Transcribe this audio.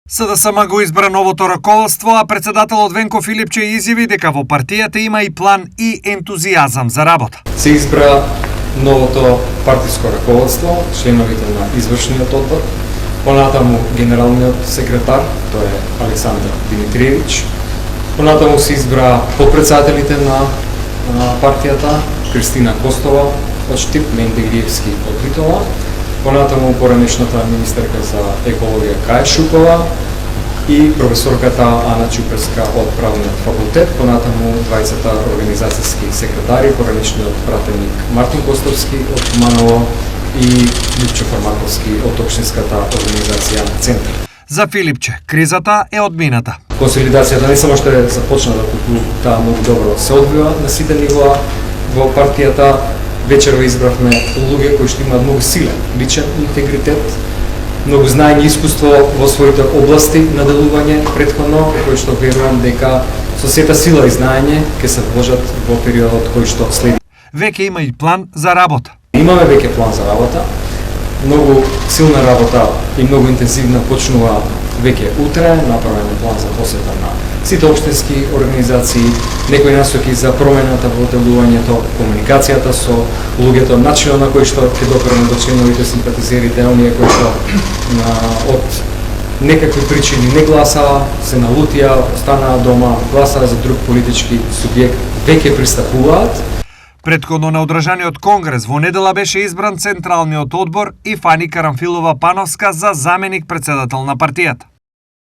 СДСМ го избра новото раководство, а председателот Венко Филипче изјави дека во партијата има и план и ентузијазам за работа. Се избра новото партиско раководство, членовите на извршниот одбор, понатаму генералниот секретар, тој е Александар Димитриевич, понатаму се избра подпредседателите на партијата, Кристина Костова од Штип, Менде Гриевски од Битола, понатаму поранешната министерка за екологија Каја Шупова и професорката Ана Чуперска од Правниот факултет, понатаму двајцата организацијски секретари, поранешниот пратеник Мартин Костовски од Туманово и Лјупчо Фармаковски од Општинската организација Центар. За Филипче, кризата е одмината. Консолидацијата не само што е започната, туку таа многу добро се одвива на сите нивоа во партијата. Вечерва избравме луѓе кои што имаат многу силен личен интегритет, многу знаење и искуство во своите области на делување претходно, кои што верувам дека со сета сила и знаење ќе се вложат во периодот кој што следи. Веќе има и план за работа. Имаме веќе план за работа. Многу силна работа и многу интензивна почнува веќе утре, направен план за посета на сите општински организации, некои насоки за промената во делувањето, комуникацијата со луѓето, начинот на кој што ќе допреме до членовите, симпатизерите, оние кои што од некакви причини не гласаа, се налутија, останаа дома, гласаа за друг политички субјект, веќе пристапуваат. Претходно на одржаниот конгрес во недела беше избран Централниот одбор и Фани Карамфилова Пановска за заменик председател на партијата.